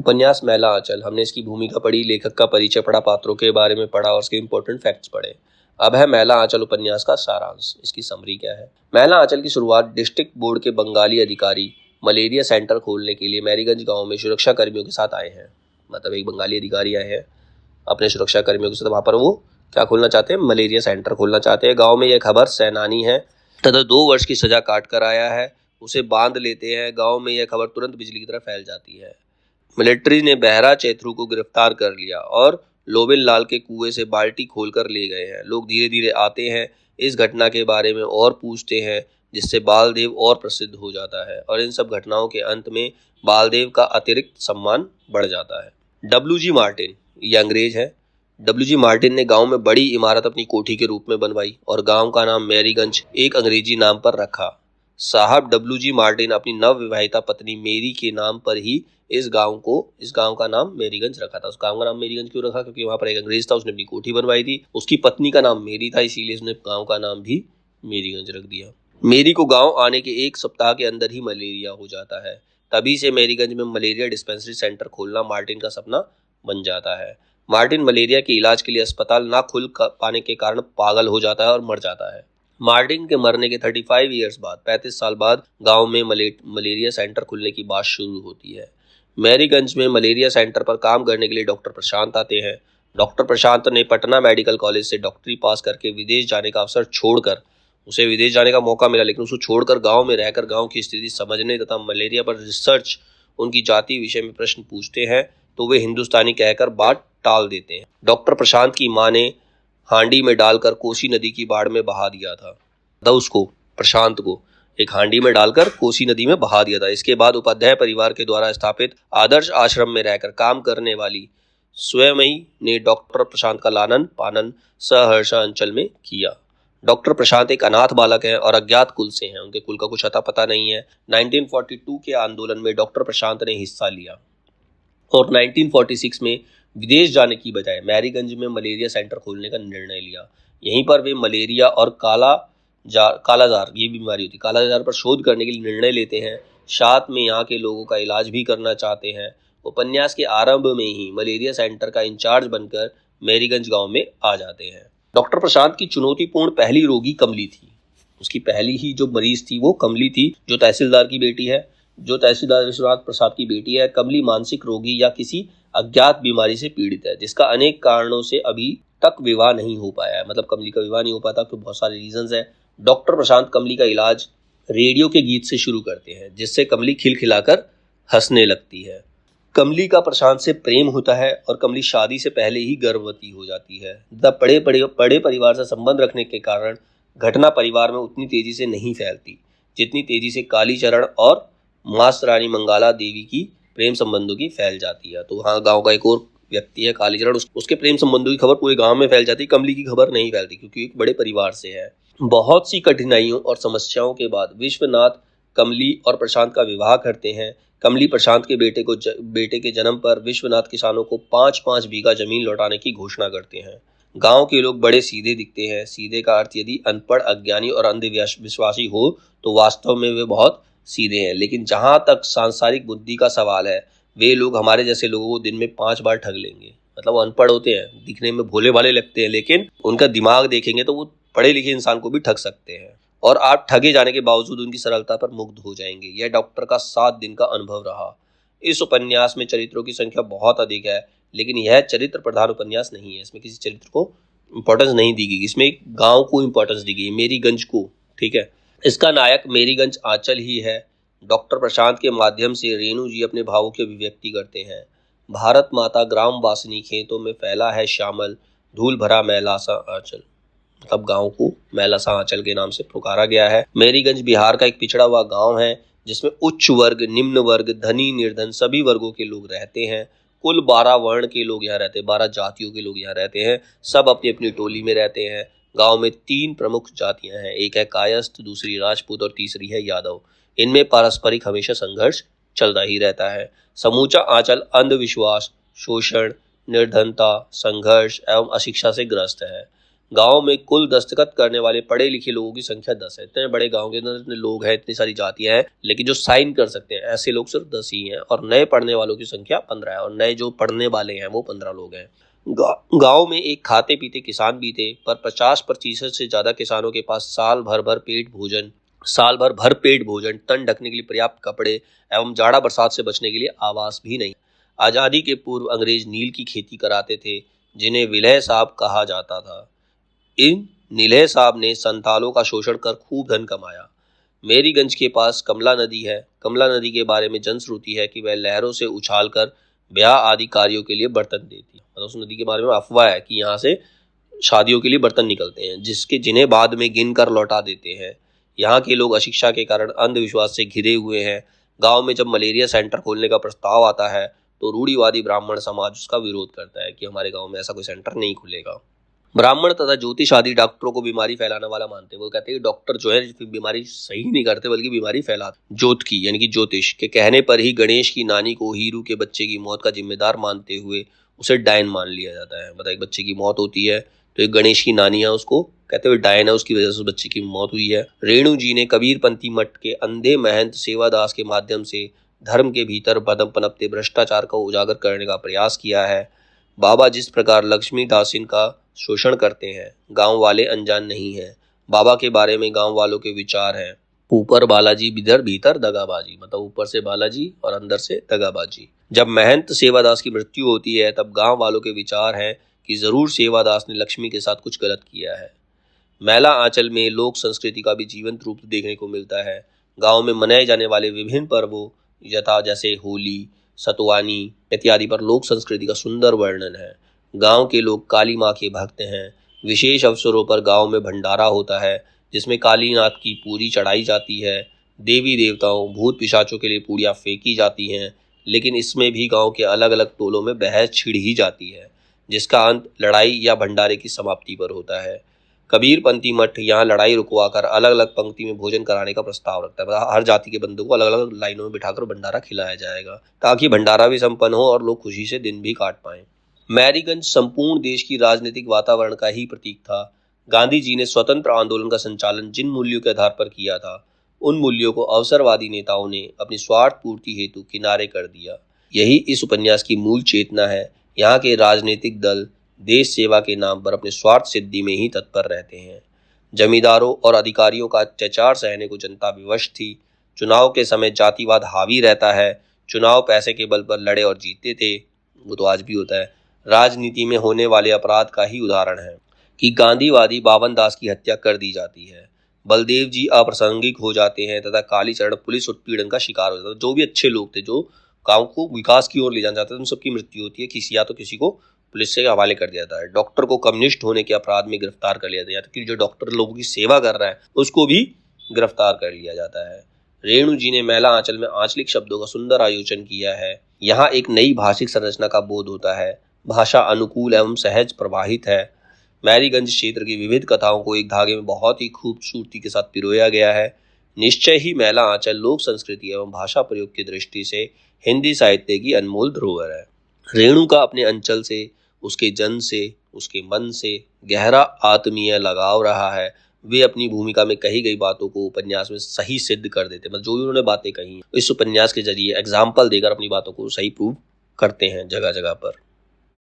उपन्यास मैला आंचल, हमने इसकी भूमिका पढ़ी, लेखक का परिचय पढ़ा, पात्रों के बारे में पढ़ा और उसके इंपॉर्टेंट फैक्ट्स पढ़े। अब है मैला आंचल उपन्यास का सारांश। इसकी समरी क्या है? मैला आंचल की शुरुआत डिस्ट्रिक्ट बोर्ड के बंगाली अधिकारी मलेरिया सेंटर खोलने के लिए मैरीगंज गांव में सुरक्षा कर्मियों के साथ आए हैं। मतलब एक बंगाली अधिकारी आए हैं अपने सुरक्षा कर्मियों के साथ, वहां पर वो क्या खोलना चाहते हैं? मलेरिया सेंटर खोलना चाहते हैं। गाँव में यह खबर सेनानी है तथा 2 वर्ष की सजा काट कर आया है, उसे बांध लेते हैं। गाँव में यह खबर तुरंत बिजली की तरह फैल जाती है। मिलिट्री ने बहरा चैथरू को गिरफ्तार कर लिया और लोबिन लाल के कुएं से बाल्टी खोलकर ले गए हैं। लोग धीरे धीरे आते हैं, इस घटना के बारे में और पूछते हैं, जिससे बालदेव और प्रसिद्ध हो जाता है और इन सब घटनाओं के अंत में बालदेव का अतिरिक्त सम्मान बढ़ जाता है। डब्ल्यू.जी. मार्टिन, ये अंग्रेज है। डब्ल्यू.जी. मार्टिन ने गांव में बड़ी इमारत अपनी कोठी के रूप में बनवाई और गांव का नाम मैरीगंज एक अंग्रेजी नाम पर रखा। साहब डब्ल्यू.जी. मार्टिन अपनी नव विवाहिता पत्नी मेरी के नाम पर ही इस गांव का नाम मैरीगंज रखा था। उस गांव का नाम मैरीगंज क्यों रखा? क्योंकि वहां पर एक अंग्रेज था, उसने अपनी कोठी बनवाई थी, उसकी पत्नी का नाम मेरी था, इसीलिए उसने गांव का नाम भी मैरीगंज रख दिया। मेरी को गांव आने के 1 सप्ताह के अंदर ही मलेरिया हो जाता है। तभी से मैरीगंज में मलेरिया डिस्पेंसरी सेंटर खोलना मार्टिन का सपना बन जाता है। मार्टिन मलेरिया के इलाज के लिए अस्पताल ना खुल पाने के कारण पागल हो जाता है और मर जाता है। मार्टिन के मरने के 35 ईयर्स बाद, 35 साल बाद गांव में मलेरिया सेंटर खुलने की बात शुरू होती है। मैरीगंज में मलेरिया सेंटर पर काम करने के लिए डॉक्टर प्रशांत आते हैं। डॉक्टर प्रशांत ने पटना मेडिकल कॉलेज से डॉक्टरी पास करके विदेश जाने का अवसर छोड़कर, उसे विदेश जाने का मौका मिला, लेकिन उसको छोड़कर गांव में रहकर गांव की स्थिति समझने तथा मलेरिया पर रिसर्च, उनकी जाति विषय में प्रश्न पूछते हैं तो वे हिंदुस्तानी कहकर बात टाल देते हैं। डॉक्टर प्रशांत की मां ने हांडी में डालकर कोसी नदी की बाढ़ में बहा दिया था। प्रशांत को एक हांडी में डालकर कोसी नदी में बहा दिया था। इसके बाद उपाध्याय परिवार के द्वारा स्थापित आदर्श आश्रम में रहकर काम करने वाली स्वयं ने डॉक्टर प्रशांत का लालन पालन सहर्ष अंचल में किया। डॉक्टर प्रशांत एक अनाथ बालक हैं और अज्ञात कुल से हैं, उनके कुल का कुछ अता पता नहीं है। 1942 के आंदोलन में डॉक्टर प्रशांत ने हिस्सा लिया और 1946 में विदेश जाने की बजाय मैरीगंज में मलेरिया सेंटर खोलने का निर्णय लिया। यहीं पर वे मलेरिया और कालाजार, ये बीमारी होती है, कालाजार पर शोध करने के लिए निर्णय लेते हैं। साथ में यहाँ के लोगों का इलाज भी करना चाहते हैं। उपन्यास के आरंभ में ही मलेरिया सेंटर का इंचार्ज बनकर मैरीगंज गांव में आ जाते हैं। डॉक्टर प्रशांत की चुनौतीपूर्ण पहली रोगी कमली थी। उसकी पहली ही जो मरीज थी वो कमली थी, जो तहसीलदार की बेटी है, जो तहसीलदार विश्वनाथ प्रसाद की बेटी है। कमली मानसिक रोगी या किसी अज्ञात बीमारी से पीड़ित है, जिसका अनेक कारणों से अभी तक विवाह नहीं हो पाया है। मतलब कमली का विवाह नहीं हो पाता तो बहुत सारे रीजंस है। डॉक्टर प्रशांत कमली का इलाज रेडियो के गीत से शुरू करते हैं, जिससे कमली खिलखिलाकर हंसने लगती है। कमली का प्रशांत से प्रेम होता है और कमली शादी से पहले ही गर्भवती हो जाती है। बड़े परिवार से संबंध रखने के कारण घटना परिवार में उतनी तेजी से नहीं फैलती जितनी तेजी से कालीचरण और मास्टर रानी मंगाला देवी की प्रेम संबंधों की फैल जाती है। तो हाँ, गांव का एक और व्यक्ति है कालीचरण, उसके प्रेम संबंधों की खबर पूरे गांव में फैल जाती है। कमली की खबर नहीं फैलती क्योंकि एक बड़े परिवार से है। बहुत सी कठिनाइयों और समस्याओं के बाद विश्वनाथ कमली और प्रशांत का विवाह करते हैं। कमली प्रशांत के बेटे के जन्म पर विश्वनाथ किसानों को 5-5 बीघा जमीन लौटाने की घोषणा करते हैं। गांव के लोग बड़े सीधे दिखते हैं। सीधे का अर्थ यदि अनपढ़, अज्ञानी और अंधविश्वासी हो तो वास्तव में वे बहुत सीधे हैं। लेकिन जहां तक सांसारिक बुद्धि का सवाल है, वे लोग हमारे जैसे लोगों को दिन में 5 बार ठग लेंगे। मतलब वो अनपढ़ होते हैं, दिखने में भोले भाले लगते हैं, लेकिन उनका दिमाग देखेंगे तो वो पढ़े लिखे इंसान को भी ठग सकते हैं और आप ठगे जाने के बावजूद उनकी सरलता पर मुग्ध हो जाएंगे। यह डॉक्टर का 7 दिन का अनुभव रहा। इस उपन्यास में चरित्रों की संख्या बहुत अधिक है, लेकिन यह चरित्र प्रधान उपन्यास नहीं है। इसमें किसी चरित्र को इंपॉर्टेंस नहीं दी गई, इसमें एक गांव को इंपॉर्टेंस दी गई, मेरीगंज को। ठीक है, इसका नायक मेरीगंज आंचल ही है। डॉक्टर प्रशांत के माध्यम से रेणु जी अपने भावों की अभिव्यक्ति करते हैं। भारत माता ग्राम वासिनी खेतों में फैला है श्यामल, धूल भरा मैला सा आंचल। मतलब गांव को मैला सा आंचल के नाम से पुकारा गया है। मेरीगंज बिहार का एक पिछड़ा हुआ गांव है, जिसमें उच्च वर्ग, निम्न वर्ग, धनी, निर्धन सभी वर्गों के लोग रहते हैं। कुल 12 वर्ण के लोग यहाँ रहते हैं, 12 जातियों के लोग यहाँ रहते हैं। सब अपनी अपनी टोली में रहते हैं। गांव में 3 प्रमुख जातियां हैं, एक है कायस्थ, दूसरी राजपूत और तीसरी है यादव। इनमें पारस्परिक हमेशा संघर्ष चलता ही रहता है। समूचा आंचल अंधविश्वास, शोषण, निर्धनता, संघर्ष एवं अशिक्षा से ग्रस्त है। गांव में कुल दस्तखत करने वाले पढ़े लिखे लोगों की संख्या 10 है। इतने बड़े गांव के अंदर इतने लोग हैं, इतनी सारी जातियां हैं, लेकिन जो साइन कर सकते हैं ऐसे लोग सिर्फ 10 ही हैं। और नए पढ़ने वालों की संख्या 15 है, और नए जो पढ़ने वाले हैं वो 15 लोग हैं। गांव में एक खाते पीते किसान भी थे, पर 50% से ज्यादा किसानों के पास साल भर भर पेट भोजन, तन ढकने के लिए पर्याप्त कपड़े एवं जाड़ा बरसात से बचने के लिए आवास भी नहीं। आजादी के पूर्व अंग्रेज नील की खेती कराते थे, जिन्हें विलय साहब कहा जाता था। इन नीलय साहब ने संतालों का शोषण कर खूब धन कमाया। मेरीगंज के पास कमला नदी है। कमला नदी के बारे में जनश्रुति है कि वह लहरों से उछालकर ब्याह आदि कार्यों के लिए बर्तन देती है। मतलब उस नदी के बारे में अफवाह है कि यहाँ से शादियों के लिए बर्तन निकलते हैं, जिन्हें बाद में गिन कर लौटा देते हैं। यहाँ के लोग अशिक्षा के कारण अंधविश्वास से घिरे हुए हैं। गांव में जब मलेरिया सेंटर खोलने का प्रस्ताव आता है तो रूढ़िवादी ब्राह्मण समाज उसका विरोध करता है कि हमारे गांव में ऐसा कोई सेंटर नहीं खुलेगा। ब्राह्मण तथा ज्योतिष आदि डॉक्टरों को बीमारी फैलाने वाला मानते हैं। वो कहते हैं कि डॉक्टर जो है बीमारी सही नहीं करते बल्कि बीमारी फैलाते। ज्योत की यानी कि ज्योतिष के कहने पर ही गणेश की नानी को हीरू के बच्चे की मौत का जिम्मेदार मानते हुए उसे डायन मान लिया जाता है। मतलब एक बच्चे की मौत होती है तो एक गणेश की नानी है, उसको कहते हुए डायन है, उसकी वजह से उस बच्चे की मौत हुई है। रेणु जी ने कबीरपंथी मठ के अंधे महंत सेवादास के माध्यम से धर्म के भीतर बदम पनपते भ्रष्टाचार को उजागर करने का प्रयास किया है। बाबा जिस प्रकार लक्ष्मी दासिन का शोषण करते हैं, गांव वाले अनजान नहीं हैं। बाबा के बारे में गांव वालों के विचार हैं, ऊपर बालाजी भीतर भीतर दगाबाजी। मतलब ऊपर से बालाजी और अंदर से दगाबाजी। जब महंत सेवादास की मृत्यु होती है तब गांव वालों के विचार हैं कि जरूर सेवादास ने लक्ष्मी के साथ कुछ गलत किया है। मैला आंचल में लोक संस्कृति का भी जीवंत रूप देखने को मिलता है। गांव में मनाए जाने वाले विभिन्न पर्वों यथा जैसे होली, सतुवानी इत्यादि पर लोक संस्कृति का सुंदर वर्णन है। गांव के लोग काली माँ के भक्त हैं। विशेष अवसरों पर गांव में भंडारा होता है जिसमें कालीनाथ की पूरी चढ़ाई जाती है। देवी देवताओं भूत पिशाचों के लिए पूड़ियाँ फेंकी जाती हैं, लेकिन इसमें भी गांव के अलग अलग टोलों में बहस छिड़ ही जाती है, जिसका अंत लड़ाई या भंडारे की समाप्ति पर होता है। कबीरपंथी मठ यहाँ लड़ाई रुकवाकर अलग अलग पंक्ति में भोजन कराने का प्रस्ताव रखता है। मतलब हर जाति के बंदों को अलग अलग लाइनों में बिठाकर भंडारा खिलाया जाएगा ताकि भंडारा भी संपन्न हो और लोग खुशी से दिन भी काट पाएं। मैरीगंज संपूर्ण देश की राजनीतिक वातावरण का ही प्रतीक था। गांधी जी ने स्वतंत्र आंदोलन का संचालन जिन मूल्यों के आधार पर किया था, उन मूल्यों को अवसरवादी नेताओं ने अपनी स्वार्थ पूर्ति हेतु किनारे कर दिया। यही इस उपन्यास की मूल चेतना है। यहाँ के राजनीतिक दल देश सेवा के नाम पर अपने स्वार्थ सिद्धि में ही तत्पर रहते हैं। जमींदारों और अधिकारियों का अत्याचार सहने को जनता विवश थी। चुनाव के समय जातिवाद हावी रहता है। चुनाव पैसे के बल पर लड़े और जीते थे, वो तो आज भी होता है। राजनीति में होने वाले अपराध का ही उदाहरण है कि गांधीवादी बावन दास की हत्या कर दी जाती है, बलदेव जी अप्रासंगिक हो जाते हैं तथा कालीचरण पुलिस उत्पीड़न का शिकार हो जाता है। जो भी अच्छे लोग थे जो गांव को विकास की ओर ले जाना चाहते थे, उन सबकी मृत्यु होती है। किसी या तो किसी को पुलिस से हवाले कर दिया जाता है। डॉक्टर को कम्युनिस्ट होने के अपराध में गिरफ्तार कर लिया जाता है, कि जो डॉक्टर लोगों की सेवा कर रहा है उसको भी गिरफ्तार कर लिया जाता है। रेणु जी ने मैला आंचल में आंचलिक शब्दों का सुंदर आयोजन किया है। यहाँ एक नई भाषिक संरचना का बोध होता है। भाषा अनुकूल एवं सहज प्रवाहित है। मैरीगंज क्षेत्र की विविध कथाओं को एक धागे में बहुत ही खूबसूरती के साथ पिरोया गया है। निश्चय ही मैला आंचल लोक संस्कृति एवं भाषा प्रयोग की दृष्टि से हिंदी साहित्य की अनमोल धरोहर है। रेणु का अपने अंचल से, उसके जन से, उसके मन से गहरा आत्मीय लगाव रहा है। वे अपनी भूमिका में कही गई बातों को उपन्यास में सही सिद्ध कर देते, मतलब जो भी उन्होंने बातें कही इस उपन्यास के जरिए एग्जाम्पल देकर अपनी बातों को सही प्रूव करते हैं जगह जगह पर।